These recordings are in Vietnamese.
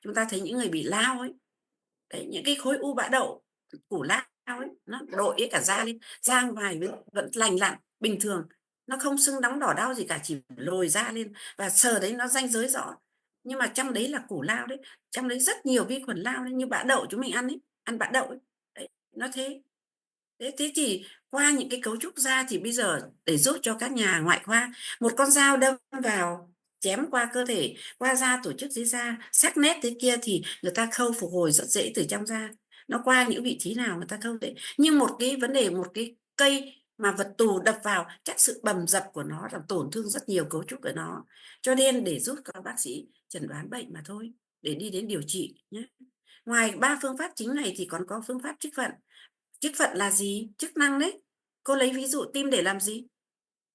chúng ta thấy những người bị lao ấy, đấy, những cái khối u bã đậu, củ lao ấy, nó đội ấy cả da lên, da ngoài vẫn lành lặn, bình thường, nó không sưng đóng đỏ đau gì cả, chỉ lồi da lên và sờ đấy nó ranh giới rõ. Nhưng mà trong đấy là củ lao đấy, trong đấy rất nhiều vi khuẩn lao đấy, như bã đậu chúng mình ăn ấy, ăn bã đậu ấy, đấy, nó thế. Thế thì qua những cái cấu trúc da thì bây giờ để giúp cho các nhà ngoại khoa, một con dao đâm vào chém qua cơ thể, qua da, tổ chức dưới da, sắc nét thế kia thì người ta khâu phục hồi rất dễ từ trong da. Nó qua những vị trí nào người ta khâu dễ. Nhưng một cái vấn đề, một cái cây mà vật tù đập vào, chắc sự bầm dập của nó làm tổn thương rất nhiều cấu trúc của nó. Cho nên để giúp các bác sĩ chẩn đoán bệnh mà thôi, để đi đến điều trị nhé. Ngoài 3 phương pháp chính này thì còn có phương pháp trích vận. Chức phận là gì? Chức năng đấy. Cô lấy ví dụ tim để làm gì?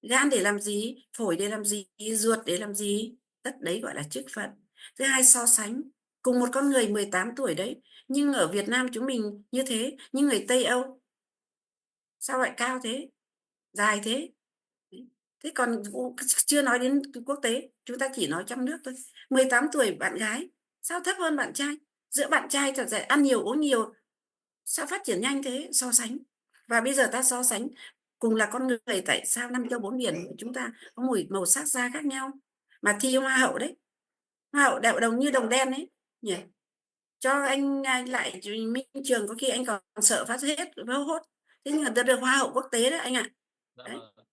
Gan để làm gì? Phổi để làm gì? Ruột để làm gì? Tất đấy gọi là chức phận. Thứ hai, so sánh. Cùng một con người 18 tuổi đấy, nhưng ở Việt Nam chúng mình như thế, nhưng người Tây Âu sao lại cao thế? Dài thế? Thế còn chưa nói đến quốc tế, chúng ta chỉ nói trong nước thôi. 18 tuổi bạn gái, sao thấp hơn bạn trai? Giữa bạn trai thật ra ăn nhiều uống nhiều, sao phát triển nhanh thế? So sánh. Và bây giờ ta so sánh cùng là con người, tại sao 5 châu 4 biển chúng ta có màu sắc da khác nhau? Mà thi hoa hậu đấy, hoa hậu đậu đồng như đồng đen ấy nhỉ? Cho anh lại Minh Trường có khi anh còn sợ phát hết hốt. Thế nhưng mà được hoa hậu quốc tế đấy anh ạ. Dạ Đấy. vâng.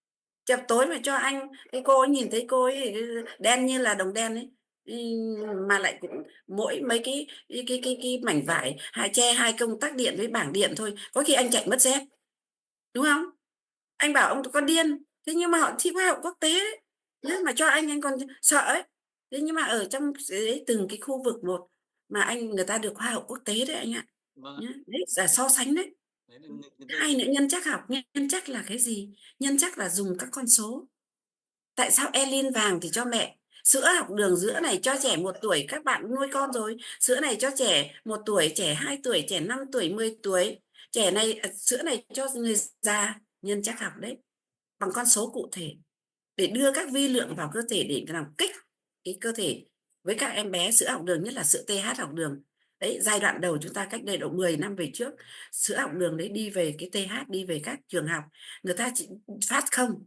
Chập tối mà cho anh, cái cô ấy nhìn thấy cô ấy đen như là đồng đen ấy. Mà lại cũng mỗi mấy cái mảnh vải che hai công tắc điện với bảng điện thôi, có khi anh chạy mất dép, đúng không? Anh bảo ông con điên. Thế nhưng mà họ thi hoa hậu quốc tế đấy, nếu mà cho anh còn sợ ấy. Thế nhưng mà ở trong đấy, từng cái khu vực một mà người ta được hoa hậu quốc tế đấy anh ạ. Vâng ạ. Nhá, đấy là so sánh đấy. Đấy là người ta Hai nữa, nhân chắc học. Nhân chắc là cái gì? Nhân chắc là dùng các con số. Tại sao Elin vàng thì cho mẹ, sữa học đường sữa này cho trẻ 1 tuổi, các bạn nuôi con rồi, sữa này cho trẻ 1 tuổi, trẻ 2 tuổi, trẻ 5 tuổi, 10 tuổi, trẻ này sữa này cho người già. Nhân chắc học đấy, bằng con số cụ thể để đưa các vi lượng vào cơ thể để làm kích cái cơ thể. Với các em bé sữa học đường, nhất là sữa TH học đường đấy, giai đoạn đầu chúng ta cách đây độ 10 năm về trước, sữa học đường đấy đi về cái TH, đi về các trường học, người ta chỉ phát không,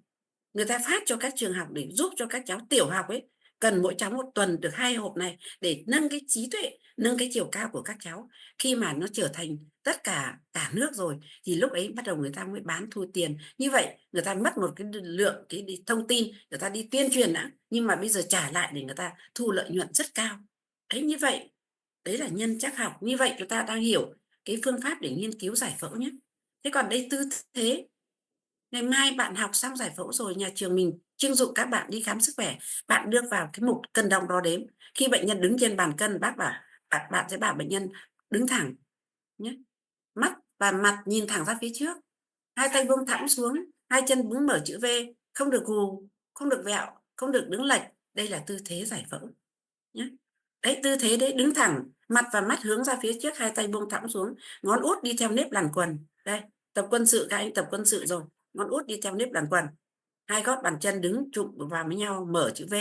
người ta phát cho các trường học để giúp cho các cháu tiểu học ấy, cần mỗi cháu 1 tuần được 2 hộp này để nâng cái trí tuệ, nâng cái chiều cao của các cháu. Khi mà nó trở thành tất cả nước rồi thì lúc ấy bắt đầu người ta mới bán thu tiền. Như vậy người ta mất một cái lượng cái thông tin, người ta đi tuyên truyền đã, nhưng mà bây giờ trả lại để người ta thu lợi nhuận rất cao. Đấy, như vậy đấy là nhân chắc học. Như vậy chúng ta đang hiểu cái phương pháp để nghiên cứu giải phẫu nhé. Thế còn đây tư thế. Ngày mai bạn học xong giải phẫu rồi, nhà trường mình chưng dụng các bạn đi khám sức khỏe. Bạn đưa vào cái mục cân đong đo đếm. Khi bệnh nhân đứng trên bàn cân, bạn sẽ bảo bệnh nhân đứng thẳng nhé. Mắt và mặt nhìn thẳng ra phía trước. Hai tay buông thõng xuống, hai chân đứng mở chữ V, không được gù, không được vẹo, không được đứng lệch. Đây là tư thế giải phẫu nhé. Đấy, tư thế đấy, đứng thẳng, mặt và mắt hướng ra phía trước, hai tay buông thõng xuống, ngón út đi theo nếp làn quần. Đây, tập quân sự, các anh tập quân sự rồi, ngón út đi theo nếp làn quần, hai gót bàn chân đứng chụm vào với nhau, mở chữ V.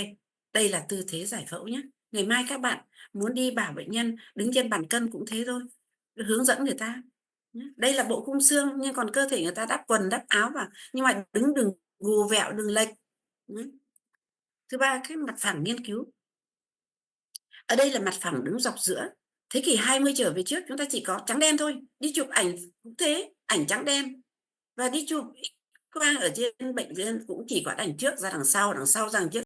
Đây là tư thế giải phẫu nhé. Ngày mai các bạn muốn đi bảo bệnh nhân đứng trên bàn cân cũng thế thôi, hướng dẫn người ta. Đây là bộ khung xương, nhưng còn cơ thể người ta đắp quần đắp áo vào, nhưng mà đứng đừng gù vẹo, đừng lệch. Thứ ba, cái mặt phẳng nghiên cứu. Ở đây là mặt phẳng đứng dọc giữa. Thế kỷ 20 trở về trước chúng ta chỉ có trắng đen thôi. Đi chụp ảnh cũng thế, ảnh trắng đen. Và đi chụp quang ở trên bệnh nhân cũng chỉ có ảnh trước ra đằng sau ra đằng trước.